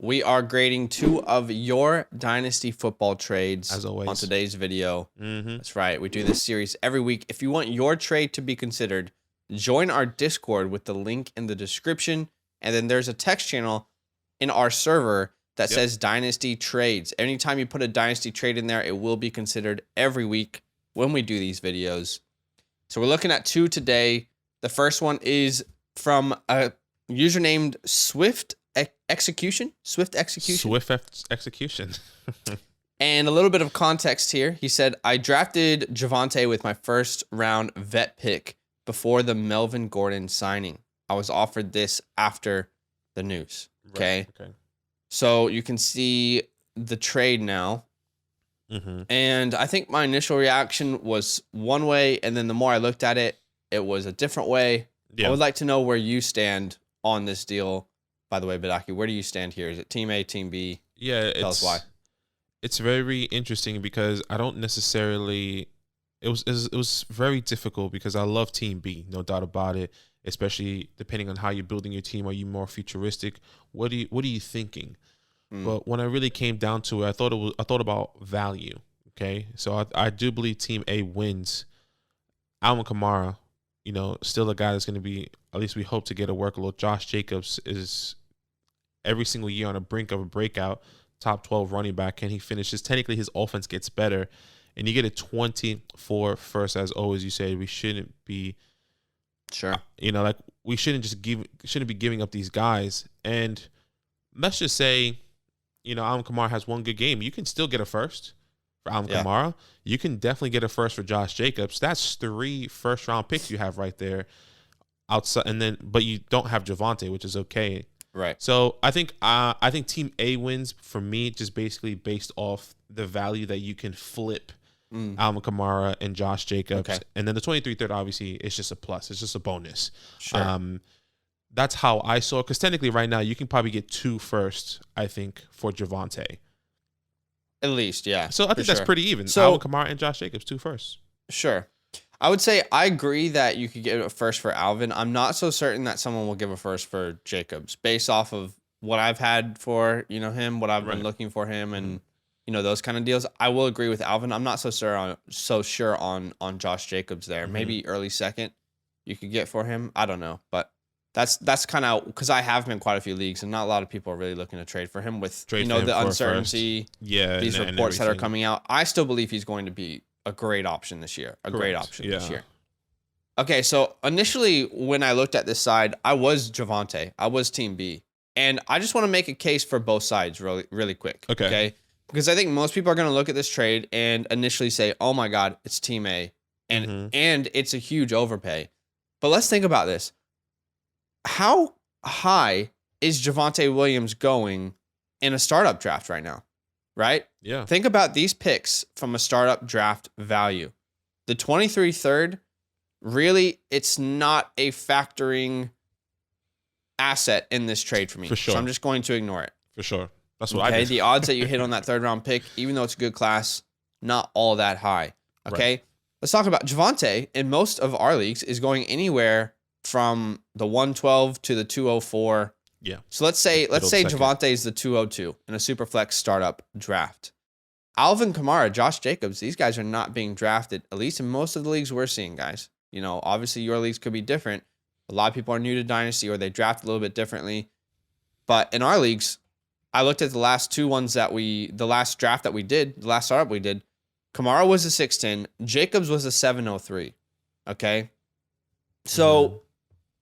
We are grading 2 of your Dynasty football trades As always. on today's video. That's right. We do this series every week. If you want your trade to be considered, join our Discord with the link in the description. And then there's a text channel in our server that says Dynasty Trades. Anytime you put a Dynasty trade in there, it will be considered every week when we do these videos. So we're looking at 2 today. The first one is from a user named Swift Execution. And a little bit of context here. He said, I drafted Javonte with my first round vet pick before the Melvin Gordon signing. I was offered this after the news. Okay. Right. Okay. So you can see the trade now. And I think my initial reaction was one way. And then the more I looked at it, it was a different way. Yeah. I would like to know where you stand on this deal. By the way, Badaki, where do you stand here? Is it Team A, Team B? Yeah, Tell us why. It's very interesting because I don't necessarily. It was very difficult because I love Team B, no doubt about it. Especially depending on how you're building your team. Are you more futuristic? What are you thinking? But when I really came down to it, I thought about value. Okay, so I do believe Team A wins. Alvin Kamara, still a guy that's going to be, at least we hope to get a workload. Josh Jacobs is every single year on the brink of a breakout, top 12 running back, and he finishes. Technically, his offense gets better, and you get a 24 first. As always, you say we shouldn't be, we shouldn't be giving up these guys. And let's just say, Alvin Kamara has one good game. You can still get a first for Alvin Kamara. You can definitely get a first for Josh Jacobs. That's 3 first-round picks you have right there outside, but you don't have Javonte, which is okay. Right. So I think Team A wins for me, just basically based off the value that you can flip Alvin Kamara and Josh Jacobs. Okay. And then the 23-3, obviously, it's just a plus. It's just a bonus. Sure. That's how I saw it. Because technically right now, you can probably get 2 firsts, I think, for Javonte. At least, yeah. So I think that's pretty even. So, Alvin Kamara and Josh Jacobs, 2 firsts. Sure. I would say I agree that you could get a first for Alvin. I'm not so certain that someone will give a first for Jacobs based off of what I've had for, him, what I've been looking for him, and those kind of deals. I will agree with Alvin. I'm not so sure on Josh Jacobs there. Maybe early second you could get for him. I don't know, but that's kind of because I have been in quite a few leagues, and not a lot of people are really looking to trade for him with the uncertainty. These reports that are coming out. I still believe he's going to be a great option this year. Great option this year. Okay, so initially when I looked at this side, I was Javonte. I was Team B. And I just want to make a case for both sides really, really quick. Okay? Because I think most people are going to look at this trade and initially say, oh my God, it's Team A. And it's a huge overpay. But let's think about this. How high is Javonte Williams going in a startup draft right now? Right? Yeah. Think about these picks from a startup draft value. The 23 third, really, it's not a factoring asset in this trade for me. For sure. So I'm just going to ignore it. For sure. That's what I did. The odds that you hit on that 3rd round pick, even though it's a good class, not all that high. Okay. Right. Let's talk about Javonte. In most of our leagues, is going anywhere from the 112 to the 204. Yeah. So let's say Javonte is the 202 in a Superflex startup draft. Alvin Kamara, Josh Jacobs, these guys are not being drafted, at least in most of the leagues we're seeing, guys. Obviously your leagues could be different. A lot of people are new to Dynasty or they draft a little bit differently. But in our leagues, I looked at the last the last draft that we did, the last startup we did. Kamara was a 610. Jacobs was a 703. Okay. So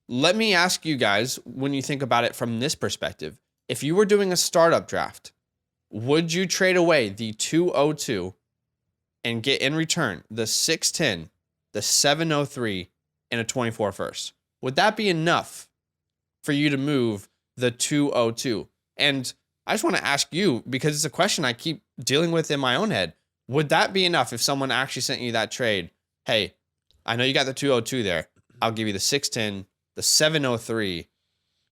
let me ask you guys, when you think about it from this perspective, if you were doing a startup draft, would you trade away the 202 and get in return the 610, the 703, and a 24 first? Would that be enough for you to move the 202? And I just want to ask you, because it's a question I keep dealing with in my own head. Would that be enough if someone actually sent you that trade? Hey, I know you got the 202 there. I'll give you the 610, the 703,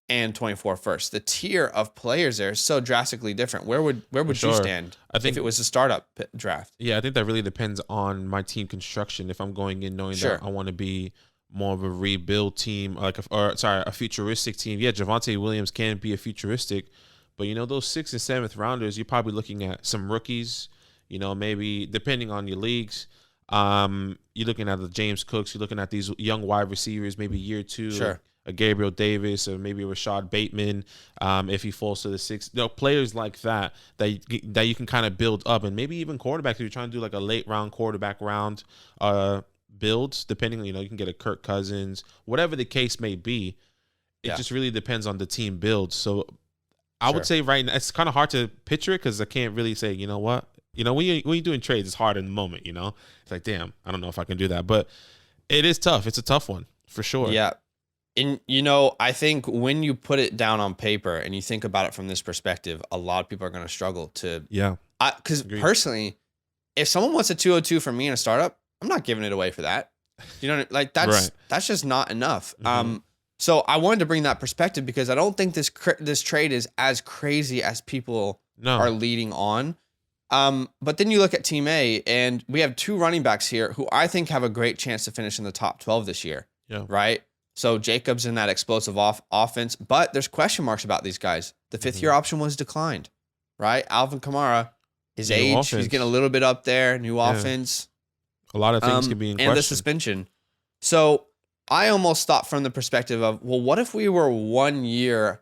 and 24 first. The tier of players there is so drastically different. Where would you stand if it was a startup draft? Yeah, I think that really depends on my team construction. If I'm going in knowing that I want to be more of a rebuild team, a futuristic team. Yeah, Javonte Williams can be a futuristic, But, those 6th and 7th rounders, you're probably looking at some rookies, maybe depending on your leagues. You're looking at the James Cooks. You're looking at these young wide receivers, maybe year 2. Sure. A Gabriel Davis or maybe a Rashad Bateman, if he falls to the 6th. Players like that you can kind of build up. And maybe even quarterbacks, if you're trying to do like a late round quarterback round builds, depending, you can get a Kirk Cousins, whatever the case may be. It just really depends on the team build. So I would say right now, it's kind of hard to picture it because I can't really say, you know what? When you're doing trades, it's hard in the moment, It's like, damn, I don't know if I can do that. But it is tough. It's a tough one for sure. Yeah. And, I think when you put it down on paper and you think about it from this perspective, a lot of people are going to struggle to. Yeah. Because personally, if someone wants a 202 from me in a startup, I'm not giving it away for that. That's just not enough. Mm-hmm. So I wanted to bring that perspective because I don't think this trade is as crazy as people are leading on. But then you look at Team A, and we have 2 running backs here who I think have a great chance to finish in the top 12 this year. Yeah. Right? So Jacobs in that explosive offense, but there's question marks about these guys. The 5th-year option was declined, right? Alvin Kamara, his age, offense. He's getting a little bit up there. New offense. A lot of things can be in question. And the suspension. So I almost thought from the perspective of, well, what if we were 1 year?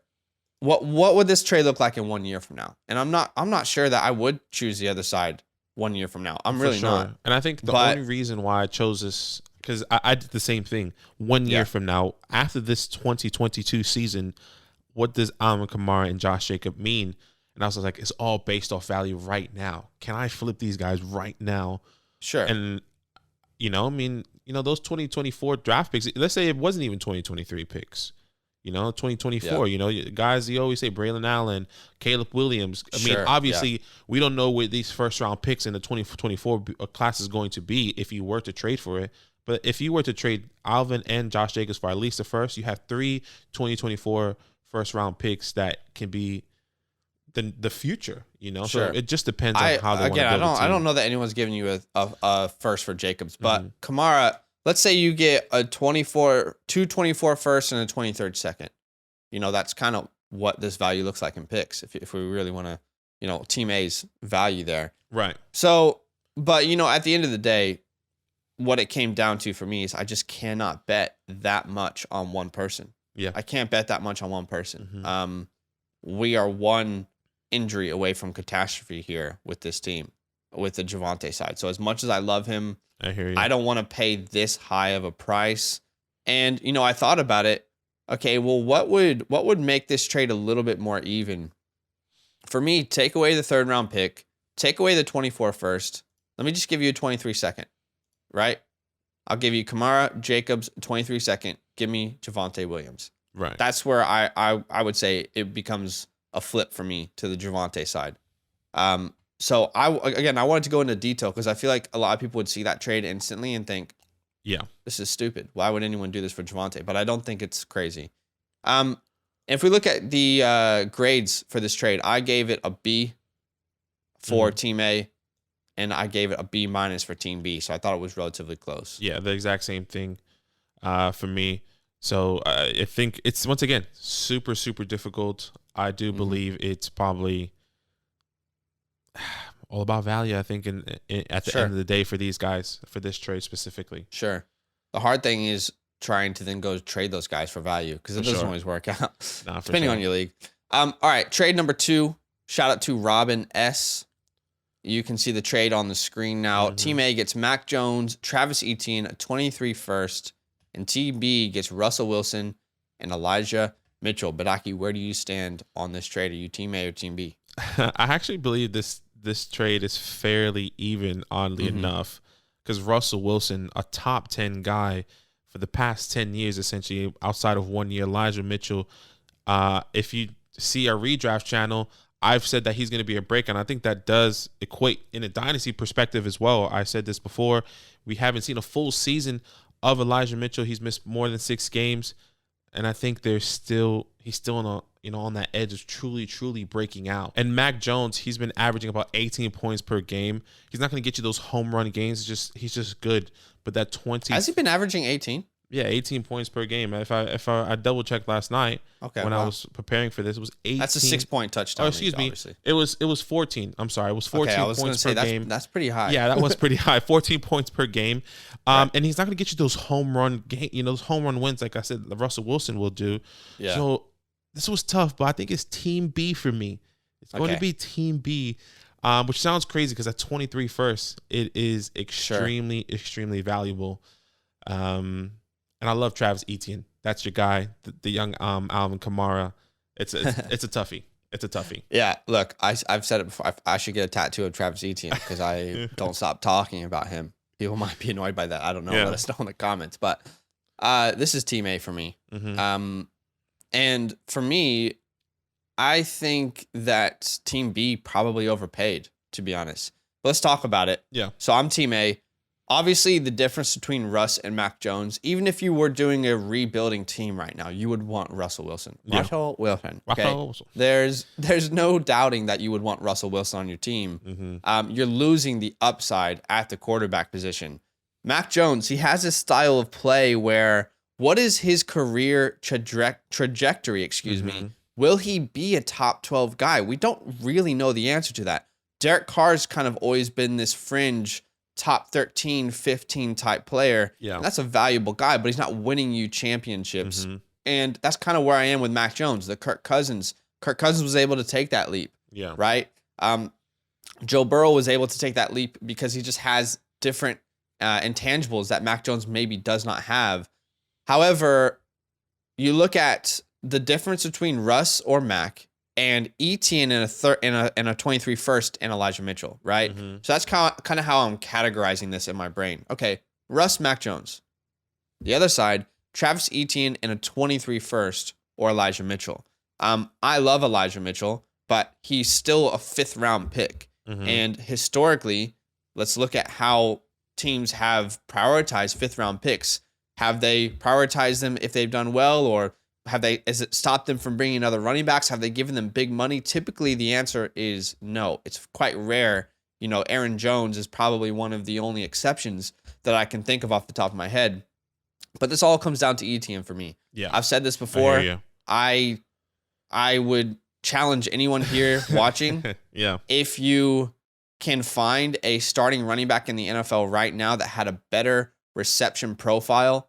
What would this trade look like in 1 year from now? And I'm not sure that I would choose the other side 1 year from now. I'm really not. And I think the only reason why I chose this, because I did the same thing. 1 year from now, after this 2022 season, what does Alvin Kamara and Josh Jacobs mean? And I was like, it's all based off value right now. Can I flip these guys right now? Sure. And, those 2024 draft picks, let's say it wasn't even 2023 picks. 2024, guys, you always say Braylon Allen, Caleb Williams. Obviously, we don't know what these first round picks in the 2024 class is going to be if you were to trade for it. But if you were to trade Alvin and Josh Jacobs for at least the first, you have 3 2024 first round picks that can be the future, Sure. So it just depends on how they want to build a team. I don't know that anyone's giving you a first for Jacobs, but Kamara, let's say you get a 224 first and a 23rd second. That's kind of what this value looks like in picks if we really want to, Team A's value there. Right. So, but at the end of the day, what it came down to for me is I just cannot bet that much on one person. Yeah. I can't bet that much on one person. Mm-hmm. We are one injury away from catastrophe here with this team, with the Javonte side. So as much as I love him, I hear you. I don't want to pay this high of a price. And, I thought about it. Okay, well, what would make this trade a little bit more even? For me, take away the 3rd round pick, take away the 24 first. Let me just give you a 23 second. Right? I'll give you Kamara, Jacobs, 23 second. Give me Javonte Williams. Right. That's where I would say it becomes a flip for me to the Javonte side. So I wanted to go into detail because I feel like a lot of people would see that trade instantly and think, yeah, this is stupid. Why would anyone do this for Javonte? But I don't think it's crazy. If we look at the grades for this trade, I gave it a B for Team A. And I gave it a B- for Team B, so I thought it was relatively close. Yeah, the exact same thing for me. So I think it's, once again, super, super difficult. I do believe it's probably all about value, I think, at the end of the day for these guys, for this trade specifically. Sure. The hard thing is trying to then go trade those guys for value because it doesn't always work out, depending on your league. All right, trade number 2. Shout out to Robin S. You can see the trade on the screen now. Team A gets Mac Jones, Travis Etienne, a 23 first, and Team B gets Russell Wilson and Elijah Mitchell. Badaki, where do you stand on this trade? Are you Team A or Team B? I actually believe this trade is fairly even, oddly enough, because Russell Wilson, a top 10 guy for the past 10 years, essentially, outside of 1 year. Elijah Mitchell, if you see our redraft channel, I've said that he's going to be a break, and I think that does equate in a dynasty perspective as well. I said this before. We haven't seen a full season of Elijah Mitchell. He's missed more than 6 games, and I think he's still on that edge of truly breaking out. And Mac Jones, he's been averaging about 18 points per game. He's not going to get you those home run games. He's just good. But that 20 has he been averaging 18? Yeah, 18 points per game. I double checked last night when I was preparing for this, it was 18. That's a 6-point touchdown. Oh, excuse me. Obviously. It was 14. I'm sorry. It was 14 points per game. That's pretty high. Yeah, that was pretty high. 14 points per game. Right. And he's not going to get you those home run those home run wins like I said Russell Wilson will do. Yeah. So this was tough, but I think it's Team B for me. It's going to be Team B. Which sounds crazy because at 23 first, it is extremely, extremely valuable. And I love Travis Etienne. That's your guy, the young Alvin Kamara. It's a toughie. It's a toughie. Yeah, look, I've said it before. I should get a tattoo of Travis Etienne because I don't stop talking about him. People might be annoyed by that. I don't know. Let us know in the comments. But this is Team A for me. Mm-hmm. And for me, I think that Team B probably overpaid, to be honest. But let's talk about it. Yeah. So I'm Team A. Obviously, the difference between Russ and Mac Jones, even if you were doing a rebuilding team right now, you would want Russell Wilson. Yeah. Russell Wilson. Okay? Russell Wilson. There's no doubting that you would want Russell Wilson on your team. Mm-hmm. You're losing the upside at the quarterback position. Mac Jones, he has a style of play where what is his career trajectory, excuse me? Will he be a top 12 guy? We don't really know the answer to that. Derek Carr's kind of always been this fringe top 13, 15 type player. Yeah. And that's a valuable guy, but he's not winning you championships. And that's kind of where I am with Mac Jones, the Kirk Cousins. Kirk Cousins was able to take that leap. Yeah. Right? Joe Burrow was able to take that leap because he just has different intangibles that Mac Jones maybe does not have. However, you look at the difference between Russ or Mac and Etienne in a 23 first and Elijah Mitchell, right? So that's kind of how I'm categorizing this in my brain. Okay, Russ, Mac Jones. The other side, Travis Etienne in a 23 first or Elijah Mitchell. I love Elijah Mitchell, but he's still a 5th round pick. And historically, let's look at how teams have prioritized 5th round picks. Have they prioritized them if they've done well, or has it stopped them from bringing other running backs? Have they given them big money? Typically, the answer is no. It's quite rare. You know, Aaron Jones is probably one of the only exceptions that I can think of off the top of my head. But this all comes down to Etienne for me. Yeah. I've said this before. I would challenge anyone here watching. Yeah. If you can find a starting running back in the NFL right now that had a better reception profile,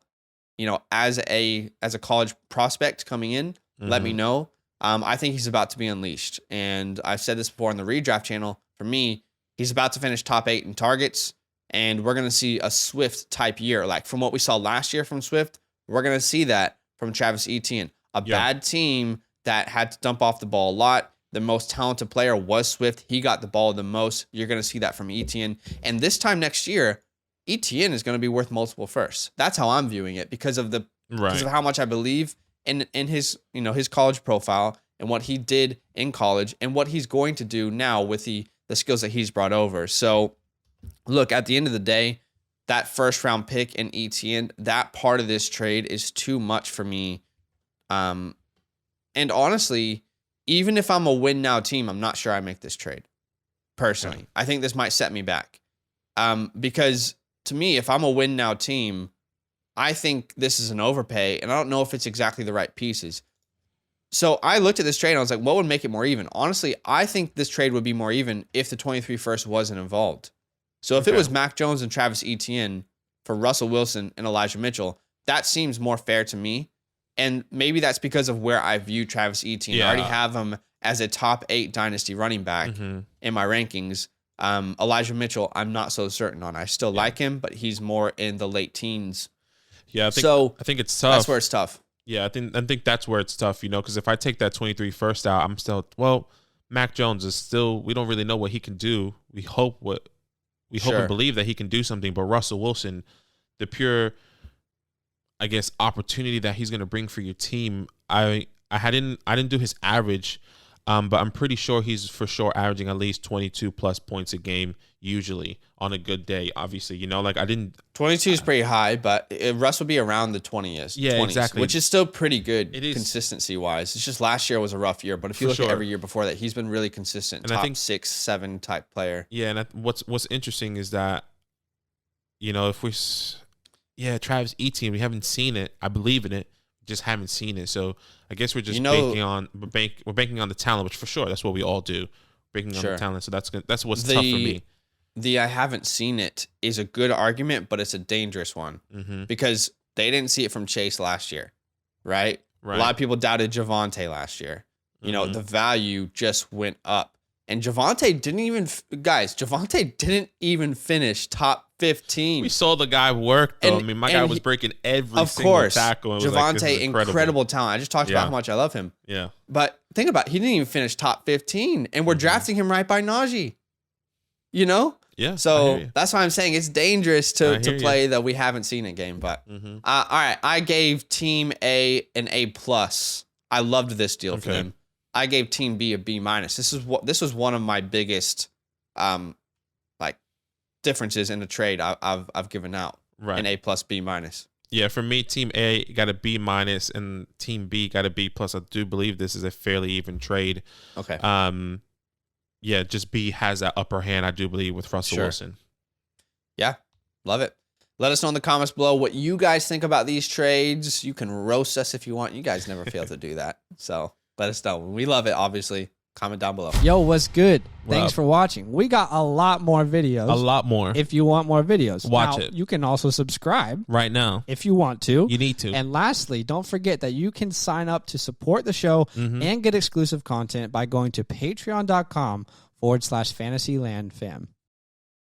you know, as a college prospect coming in, let me know. I think he's about to be unleashed. And I've said this before on the redraft channel. For me, he's about to finish top 8 in targets, and we're going to see a Swift type year. Like from what we saw last year from Swift, we're going to see that from Travis Etienne. A bad team that had to dump off the ball a lot. The most talented player was Swift. He got the ball the most. You're going to see that from Etienne. And this time next year, Etienne is going to be worth multiple firsts. That's how I'm viewing it because of because of how much I believe in his, you know, his college profile and what he did in college and what he's going to do now with the skills that he's brought over. So, look, at the end of the day, that 1st round pick in Etienne, that part of this trade is too much for me. And honestly, even if I'm a win now team, I'm not sure I make this trade. Personally, okay. I think this might set me back. Because to me, if I'm a win now team, I think this is an overpay, and I don't know if it's exactly the right pieces. So I looked at this trade and I was like, what would make it more even? Honestly, I think this trade would be more even if the 23 first wasn't involved. So if it was Mac Jones and Travis Etienne for Russell Wilson and Elijah Mitchell, that seems more fair to me. And maybe that's because of where I view Travis Etienne. I already have him as a top 8 dynasty running back in my rankings. Elijah Mitchell, I'm not so certain on. I still like him, but he's more in the late teens. Yeah, I think it's tough. That's where it's tough. Yeah, I think that's where it's tough, you know, because if I take that 23 first out, I'm still, Mac Jones is still, we don't really know what he can do. We hope and believe that he can do something, but Russell Wilson, the pure, I guess, opportunity that he's going to bring for your team, I didn't do his average, but I'm pretty sure he's for sure averaging at least 22 plus points a game usually on a good day. Obviously, you know, like 22 is pretty high, but Russ would be around the 20s. Yeah, 20s, exactly. Which is still pretty good consistency wise. It's just last year was a rough year, but if you look at every year before that, he's been really consistent. And top 6, 7 type player. Yeah, and what's interesting is that, you know, yeah, Travis Etienne, we haven't seen it. I believe in it, just haven't seen it. So I guess we're just banking on the talent, which for sure that's what we all do, banking on the talent. So that's what's tough for me. The I haven't seen it is a good argument, but it's a dangerous one because they didn't see it from Chase last year, right? A lot of people doubted Javonte last year. You know, the value just went up. And Javonte didn't even finish top 15. We saw the guy work, though. My guy was breaking every single tackle. Javonte, incredible talent. I just talked about how much I love him. Yeah. But think about it. He didn't even finish top 15. And we're drafting him right by Najee. You know? Yeah. So that's why I'm saying it's dangerous to play that we haven't seen a game. But all right, I gave Team A an A+. I loved this deal for them. I gave Team B a B-. This was one of my biggest differences in the trade I've given out. Right. An A+, B-. Yeah, for me, Team A got a B- and Team B got a B+. I do believe this is a fairly even trade. Okay. Yeah, just B has that upper hand, I do believe, with Russell Wilson. Yeah, love it. Let us know in the comments below what you guys think about these trades. You can roast us if you want. You guys never fail to do that. So let us know. We love it, obviously. Comment down below. Yo, what's good? Thanks for watching. We got a lot more videos. A lot more. If you want more videos. Watch it. You can also subscribe. Right now. If you want to. You need to. And lastly, don't forget that you can sign up to support the show and get exclusive content by going to patreon.com/FantasyLandFam.